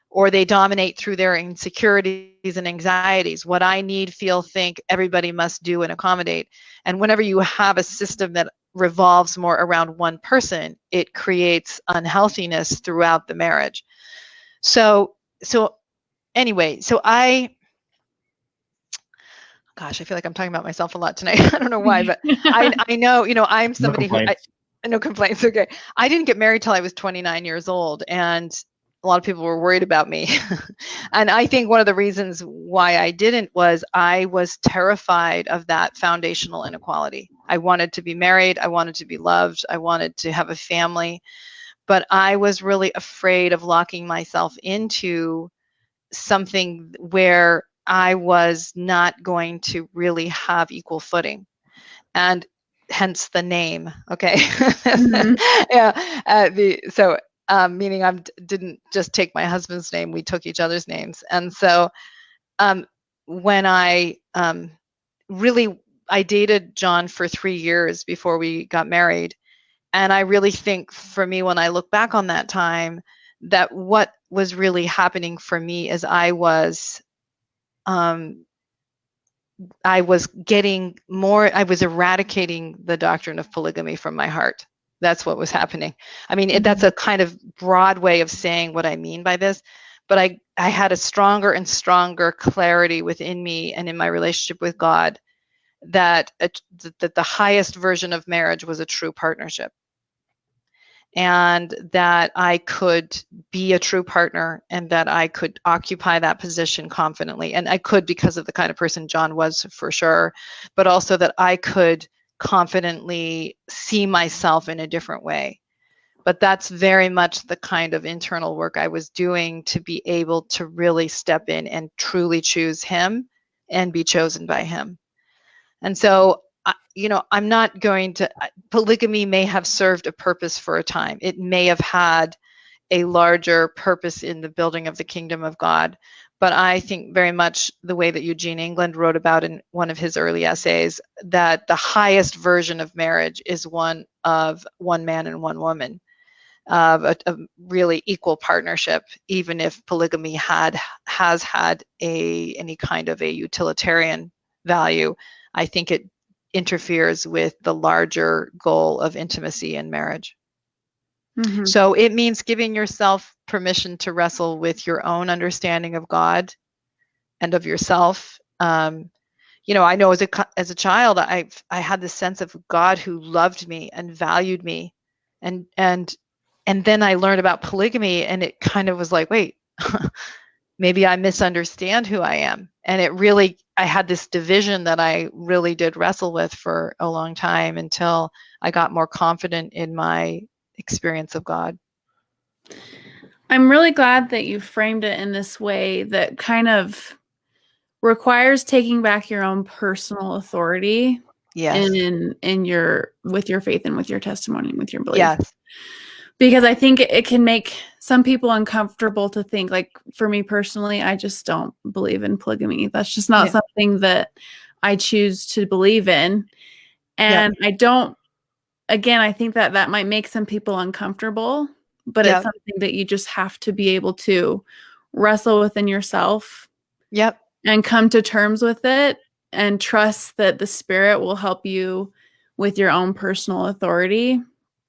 or they dominate through their insecurities and anxieties. What I need, feel, think, everybody must do and accommodate. And whenever you have a system that revolves more around one person, it creates unhealthiness throughout the marriage. So anyway, gosh, I feel like I'm talking about myself a lot tonight. I don't know why, but I know, I'm somebody no complaints. Okay. I didn't get married till I was 29 years old, and a lot of people were worried about me. And I think one of the reasons why I didn't was I was terrified of that foundational inequality. I wanted to be married. I wanted to be loved. I wanted to have a family. But I was really afraid of locking myself into something where I was not going to really have equal footing. And hence the name. Okay. Yeah. Meaning I didn't just take my husband's name, we took each other's names. And so when I dated John for 3 years before we got married. And I really think, for me, when I look back on that time, that what was really happening for me is I was eradicating the doctrine of polygamy from my heart. That's what was happening. I mean, that's a kind of broad way of saying what I mean by this, but I had a stronger and stronger clarity within me and in my relationship with God that the highest version of marriage was a true partnership, and that I could be a true partner, and that I could occupy that position confidently. And I could, because of the kind of person John was, for sure, but also that I could confidently see myself in a different way. But that's very much the kind of internal work I was doing to be able to really step in and truly choose him and be chosen by him. And so, I'm not going to, polygamy may have served a purpose for a time. It may have had a larger purpose in the building of the kingdom of God. But I think very much the way that Eugene England wrote about in one of his early essays, that the highest version of marriage is one of one man and one woman, of a really equal partnership, even if polygamy has had any kind of a utilitarian value. I think it interferes with the larger goal of intimacy in marriage. Mhm. So it means giving yourself permission to wrestle with your own understanding of God and of yourself. You know, I know as a child, I had this sense of God who loved me and valued me, and then I learned about polygamy, and it kind of was like, wait, maybe I misunderstand who I am. And I had this division that I really did wrestle with for a long time until I got more confident in my experience of God. I'm really glad that you framed it in this way that kind of requires taking back your own personal authority Yes. in your with your faith and with your testimony and with your belief. Yes. Because I think it can make some people uncomfortable to think, like, for me personally, I just don't believe in polygamy. That's just not something that I choose to believe in. And I don't, again, I think that might make some people uncomfortable, but it's something that you just have to be able to wrestle within yourself. Yep. And come to terms with it and trust that the Spirit will help you with your own personal authority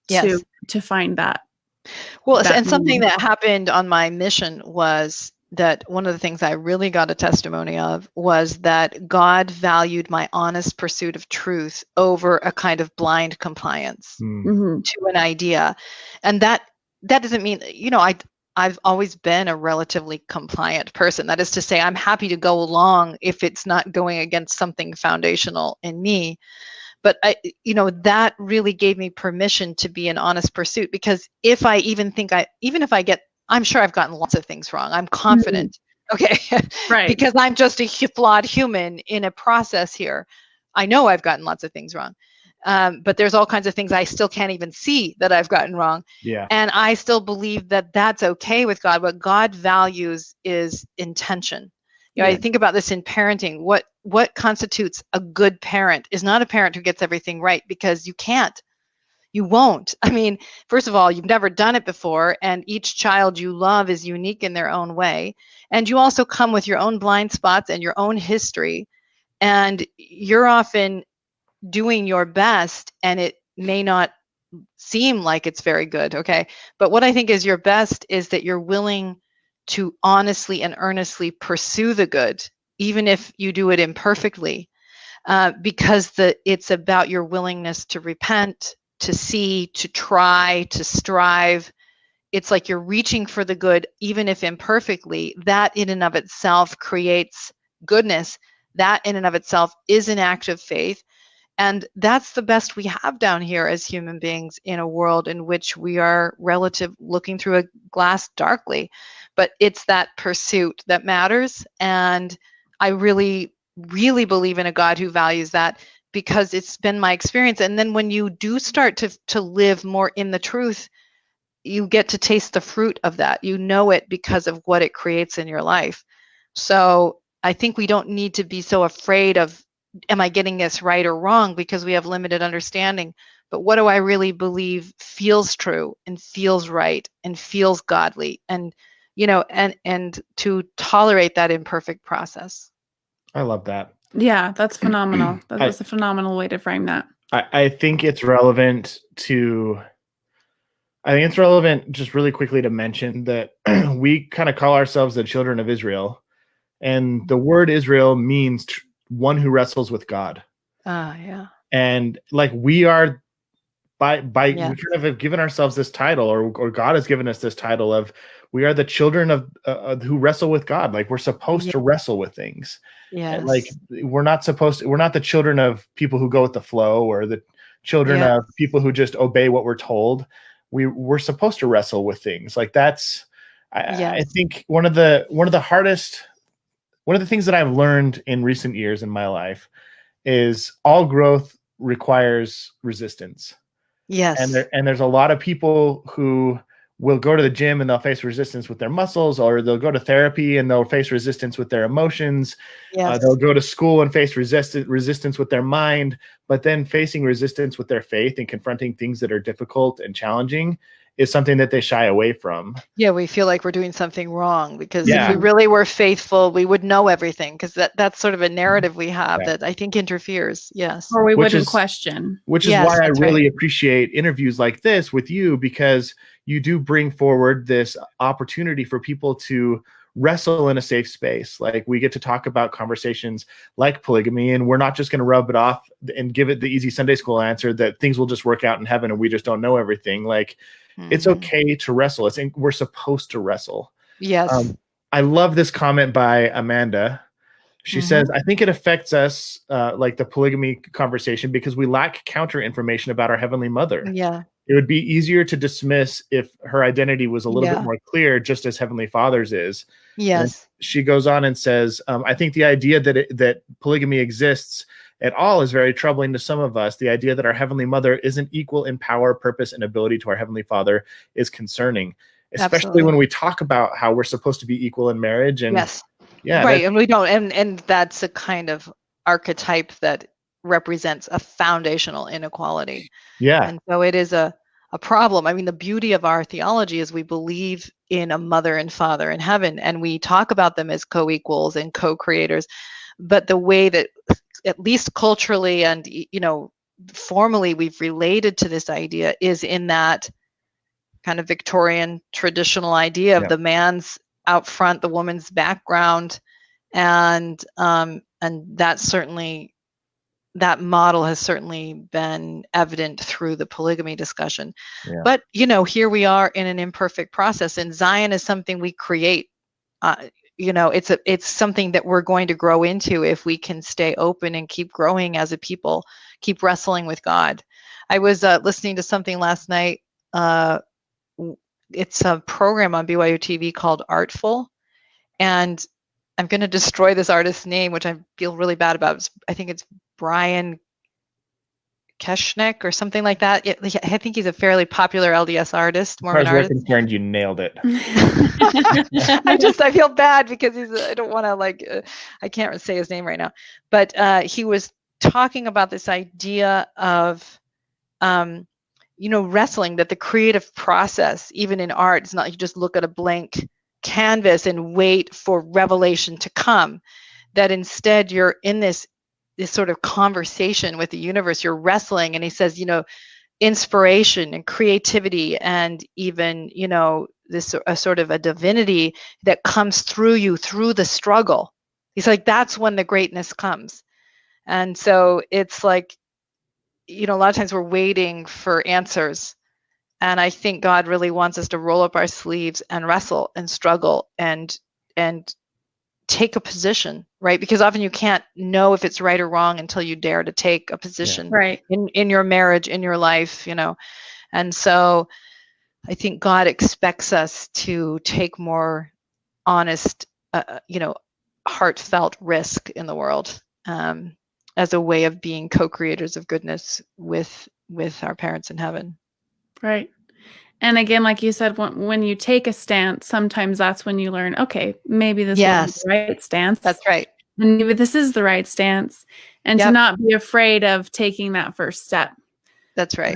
to find that. Well, and something that happened on my mission was that one of the things I really got a testimony of was that God valued my honest pursuit of truth over a kind of blind compliance to an idea. And that doesn't mean, you know, I've always been a relatively compliant person. That is to say, I'm happy to go along if it's not going against something foundational in me. But that really gave me permission to be an honest pursuit, because if I I'm sure I've gotten lots of things wrong. I'm confident, okay, right? Because I'm just a flawed human in a process here. I know I've gotten lots of things wrong. But there's all kinds of things I still can't even see that I've gotten wrong. Yeah. And I still believe that that's okay with God. What God values is intention. You know, I think about this in parenting. What constitutes a good parent is not a parent who gets everything right, because you can't. You won't. I mean, first of all, you've never done it before, and each child you love is unique in their own way. And you also come with your own blind spots and your own history. And you're often doing your best, and it may not seem like it's very good, okay? But what I think is your best is that you're willing to honestly and earnestly pursue the good, even if you do it imperfectly, because it's about your willingness to repent, to see, to try, to strive. It's like you're reaching for the good, even if imperfectly. That in and of itself creates goodness. That in and of itself is an act of faith. And that's the best we have down here as human beings in a world in which we are looking through a glass darkly. But it's that pursuit that matters. And I really, really believe in a God who values that, because it's been my experience. And then when you do start to live more in the truth, you get to taste the fruit of that. You know it because of what it creates in your life. So I think we don't need to be so afraid of, am I getting this right or wrong, because we have limited understanding. But what do I really believe feels true and feels right and feels godly, and and to tolerate that imperfect process. I love that. Yeah, that's phenomenal. That's a phenomenal way to frame that. I think it's relevant just really quickly to mention that we kind of call ourselves the children of Israel, and the word Israel means one who wrestles with God. Yeah. And like we are we kind of have given ourselves this title, or God has given us this title of, we are the children of who wrestle with God. Like we're supposed to wrestle with things. Yes. Like we're not the children of people who go with the flow, or the children of people who just obey what we're told. We're supposed to wrestle with things. Like that's, I think one of the things that I've learned in recent years in my life is all growth requires resistance. Yes. And there's a lot of people who will go to the gym and they'll face resistance with their muscles, or they'll go to therapy and they'll face resistance with their emotions. Yes. They'll go to school and face resistance with their mind, but then facing resistance with their faith and confronting things that are difficult and challenging is something that they shy away from. Yeah, we feel like we're doing something wrong, because Yeah. if we really were faithful, we would know everything, because that's sort of a narrative we have Yeah. that I think interferes. Yes. Or we Which wouldn't is- question. Which is Yes, why I that's really right. appreciate interviews like this with you, because you do bring forward this opportunity for people to wrestle in a safe space. Like, we get to talk about conversations like polygamy, and we're not just going to rub it off and give it the easy Sunday school answer that things will just work out in heaven and we just don't know everything. Like, it's Mhm. okay to wrestle. We're supposed to wrestle. Yes. I love this comment by Amanda. She says, I think it affects us, like the polygamy conversation, because we lack counter information about our Heavenly Mother. Yeah. It would be easier to dismiss if her identity was a little bit Yeah. more clear, just as Heavenly Father's is. Yes. She goes on and says, I think the idea that polygamy exists at all is very troubling to some of us. The idea that our Heavenly Mother isn't equal in power, purpose, and ability to our Heavenly Father is concerning, especially Absolutely. when we talk about how we're supposed to be equal in marriage. And Yes. yeah, Right. And we don't, and that's a kind of archetype that represents a foundational inequality. yeah, And so it is a problem. I mean, the beauty of our theology is we believe in a mother and father in heaven, and we talk about them as co-equals and co-creators. But the way that, at least culturally and, formally, we've related to this idea is in that kind of Victorian traditional idea of Yeah. the man's out front, the woman's background, and that model has certainly been evident through the polygamy discussion. Yeah. But here we are in an imperfect process, and Zion is something we create. It's something that we're going to grow into if we can stay open and keep growing as a people, keep wrestling with God. I was listening to something last night. It's a program on BYU TV called Artful, and I'm going to destroy this artist's name, which I feel really bad about. I think it's Brian Keshnek or something like that. I think he's a fairly popular LDS artist, Mormon as far as artist. we're concerned, you nailed it. I feel bad because I don't want to I can't say his name right now, but he was talking about this idea of, wrestling, that the creative process, even in art, it's not you just look at a blank canvas and wait for revelation to come, that instead you're in this sort of conversation with the universe, you're wrestling. And he says, inspiration and creativity and even, this a sort of a divinity that comes through you through the struggle. He's like, that's when the greatness comes. And so it's like, a lot of times we're waiting for answers. And I think God really wants us to roll up our sleeves and wrestle and struggle and take a position, right? Because often you can't know if it's right or wrong until you dare to take a position Right. in your marriage, in your life, And so I think God expects us to take more honest, heartfelt risk in the world as a way of being co-creators of goodness with our parents in heaven. Right. And again, like you said, when you take a stance, sometimes that's when you learn, okay, maybe this Yes. is the right stance. That's right. And maybe this is the right stance. And to Yep. not be afraid of taking that first step. That's right.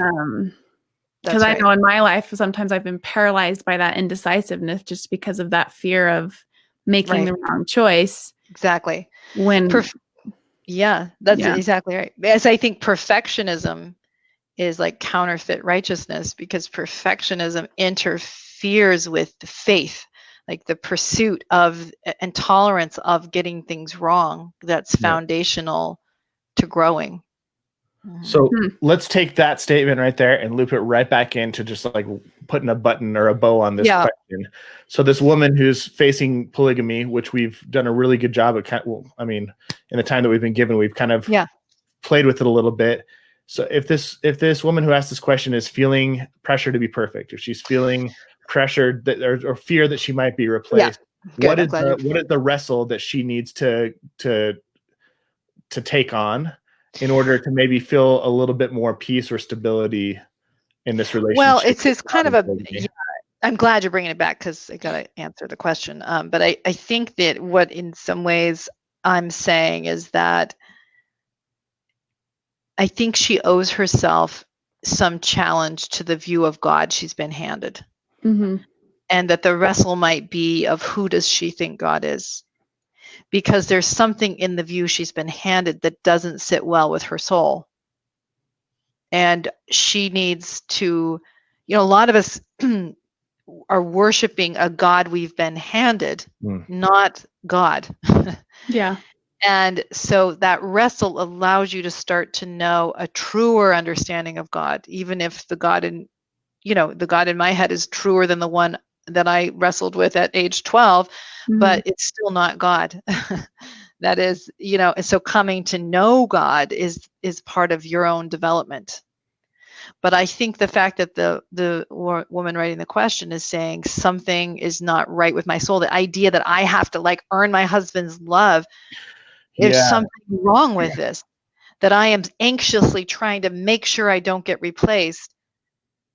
Because I know in my life, sometimes I've been paralyzed by that indecisiveness just because of that fear of making the wrong choice. Exactly. That's exactly right. As I think perfectionism is like counterfeit righteousness, because perfectionism interferes with the faith, like the pursuit of and tolerance of getting things wrong. That's foundational to growing. So let's take that statement right there and loop it right back into just like putting a button or a bow on this question. So this woman who's facing polygamy, which we've done a really good job at, in the time that we've been given, we've kind of played with it a little bit. So if this woman who asked this question is feeling pressure to be perfect, if she's feeling pressured that or fear that she might be replaced, what is the wrestle that she needs to take on in order to maybe feel a little bit more peace or stability in this relationship? Well, it's kind of I'm glad you're bringing it back because I got to answer the question. But I think that what in some ways I'm saying is that I think she owes herself some challenge to the view of God she's been handed. Mm-hmm. And that the wrestle might be of who does she think God is? Because there's something in the view she's been handed that doesn't sit well with her soul. And she needs to, a lot of us are worshiping a God we've been handed, not God. Yeah. And so that wrestle allows you to start to know a truer understanding of God, even if the God in my head is truer than the one that I wrestled with at age 12, but it's still not God. That is, so coming to know God is part of your own development. But I think the fact that the woman writing the question is saying something is not right with my soul, the idea that I have to earn my husband's love, there's something wrong with this, that I am anxiously trying to make sure I don't get replaced,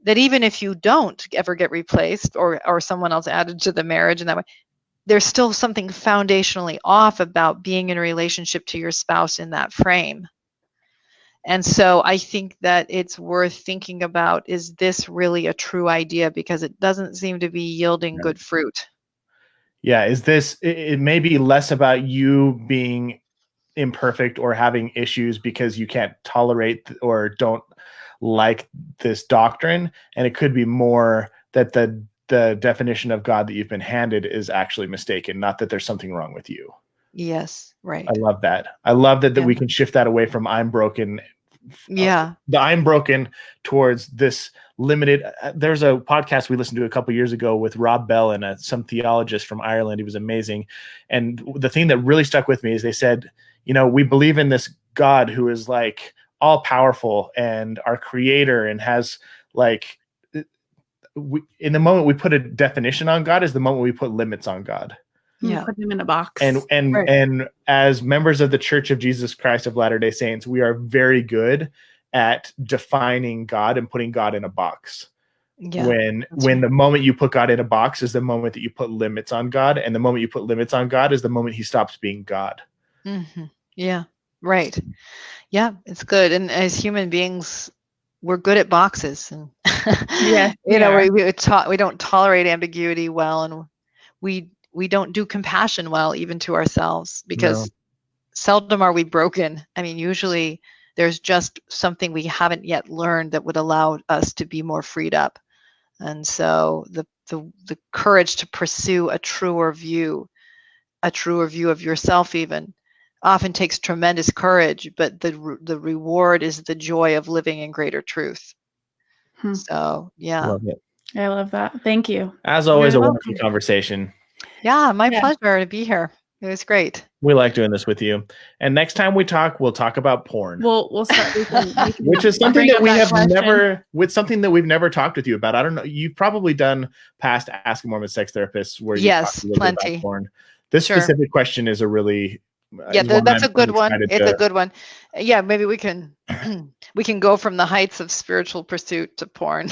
that even if you don't ever get replaced or someone else added to the marriage in that way, there's still something foundationally off about being in a relationship to your spouse in that frame. And so I think that it's worth thinking about, is this really a true idea? Because it doesn't seem to be yielding good fruit. Yeah. It may be less about you being imperfect or having issues because you can't tolerate or don't like this doctrine. And it could be more that the definition of God that you've been handed is actually mistaken, not that there's something wrong with you. Yes. Right. I love that. I love that we can shift that away from I'm broken. The I'm broken towards this limited. There's a podcast we listened to a couple years ago with Rob Bell and some theologist from Ireland. He was amazing. And the thing that really stuck with me is they said, we believe in this God who is all powerful and our creator and has in the moment we put a definition on God is the moment we put limits on God. Put him in a box. And as members of the Church of Jesus Christ of Latter-day Saints, we are very good at defining God and putting God in a box. Yeah, when the moment you put God in a box is the moment that you put limits on God, and the moment you put limits on God is the moment he stops being God. Mm-hmm. Yeah, right. Yeah, it's good. And as human beings, we're good at boxes. And we don't tolerate ambiguity well, and we don't do compassion well, even to ourselves, because seldom are we broken. I mean, usually there's just something we haven't yet learned that would allow us to be more freed up. And so the courage to pursue a truer view of yourself even often takes tremendous courage, but the reward is the joy of living in greater truth. So, yeah. Love it. I love that. Thank you. As always, a wonderful conversation. Yeah, my pleasure to be here. It was great. We like doing this with you. And next time we'll talk about porn. We'll start which is something that we've never talked with you about. I don't know. You've probably done past Ask a Mormon Sex Therapist where you talked a little bit about porn. This specific question is a really that's a good one. It's a good one. Yeah, maybe we can go from the heights of spiritual pursuit to porn.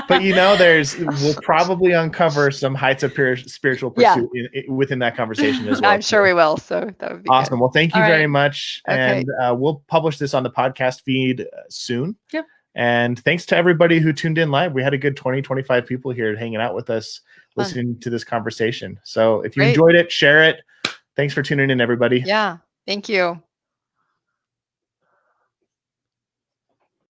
But we'll probably uncover some heights of spiritual pursuit within that conversation as well. I'm sure we will. So that would be awesome. Good. Well, thank you very much. Okay. And we'll publish this on the podcast feed soon. Yep. And thanks to everybody who tuned in live. We had a good 20-25 people here hanging out with us, listening to this conversation. So if you enjoyed it, share it. Thanks for tuning in, everybody. Yeah. Thank you.